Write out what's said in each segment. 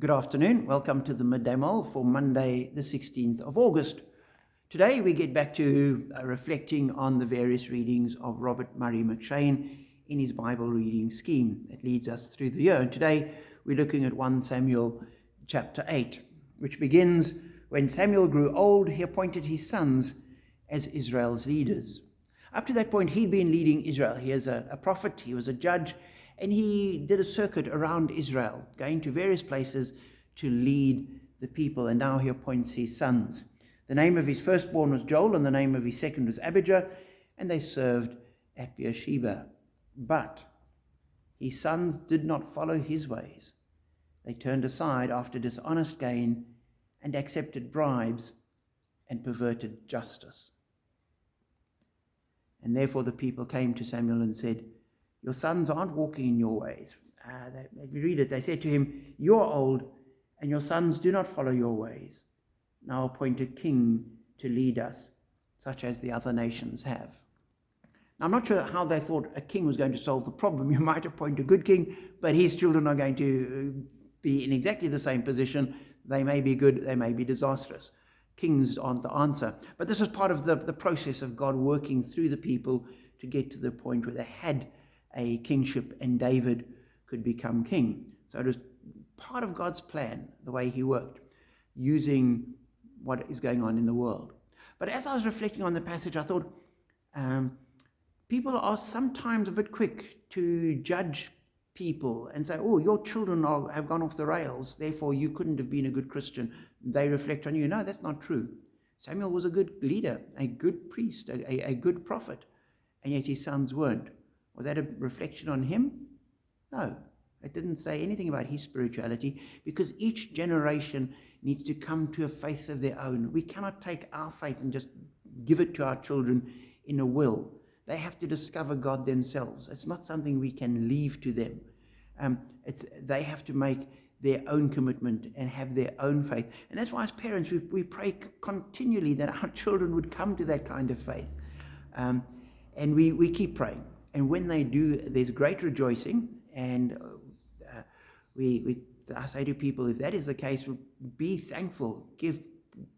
Good afternoon. Welcome to the Midday Mull for Monday, the 16th of August. Today we get back to reflecting on the various readings of Robert Murray McShane in his Bible reading scheme that leads us through the year. And today we're looking at 1 Samuel chapter 8, which begins, "When Samuel grew old, he appointed his sons as Israel's leaders." Up to that point, he'd been leading Israel. He is a prophet, he was a judge, and he did a circuit around Israel, going to various places to lead the people. And now he appoints his sons. The name of his firstborn was Joel, and the name of his second was Abijah, and they served at Beersheba. But his sons did not follow his ways. They turned aside after dishonest gain and accepted bribes and perverted justice. And therefore the people came to Samuel and said, "Your sons aren't walking in your ways." If you read it, they said to him, "You're old, and your sons do not follow your ways. Now appoint a king to lead us, such as the other nations have." Now, I'm not sure how they thought a king was going to solve the problem. You might appoint a good king, but his children are going to be in exactly the same position. They may be good, they may be disastrous. Kings aren't the answer. But this was part of the process of God working through the people to get to the point where they had a kingship and David could become king. So it was part of God's plan, the way he worked, using what is going on in the world. But as I was reflecting on the passage, I thought people are sometimes a bit quick to judge people and say, "Oh, your children have gone off the rails, therefore you couldn't have been a good Christian. They reflect on you." No, that's not true. Samuel was a good leader, a good priest, a good prophet, and yet his sons weren't. Was that a reflection on him? No. It didn't say anything about his spirituality, because each generation needs to come to a faith of their own. We cannot take our faith and just give it to our children in a will. They have to discover God themselves. It's not something we can leave to them. They have to make their own commitment and have their own faith. And that's why as parents we pray continually that our children would come to that kind of faith. And we keep praying. And when they do, there's great rejoicing. And I say to people, if that is the case, be thankful. Give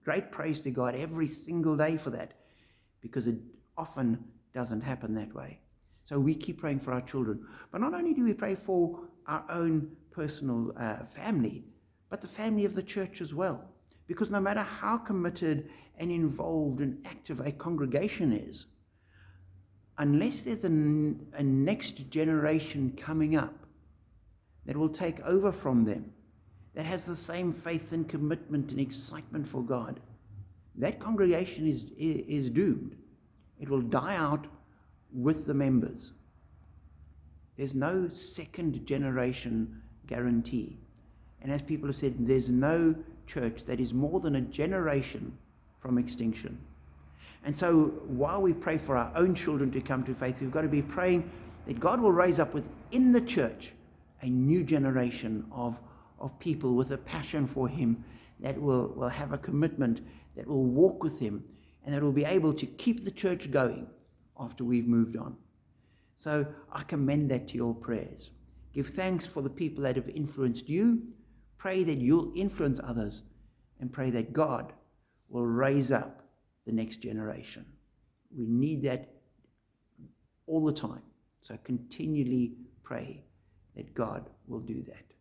great praise to God every single day for that, because it often doesn't happen that way. So we keep praying for our children. But not only do we pray for our own personal family, but the family of the church as well. Because no matter how committed and involved and active a congregation is, unless there's a next generation coming up that will take over from them, that has the same faith and commitment and excitement for God, that congregation is doomed. It will die out with the members. There's no second generation guarantee. And as people have said, there's no church that is more than a generation from extinction. And so while we pray for our own children to come to faith, we've got to be praying that God will raise up within the church a new generation of people with a passion for him, that will have a commitment, that will walk with him, and that will be able to keep the church going after we've moved on. So I commend that to your prayers. Give thanks for the people that have influenced you. Pray that you'll influence others, and pray that God will raise up the next generation. We need that all the time. So continually pray that God will do that.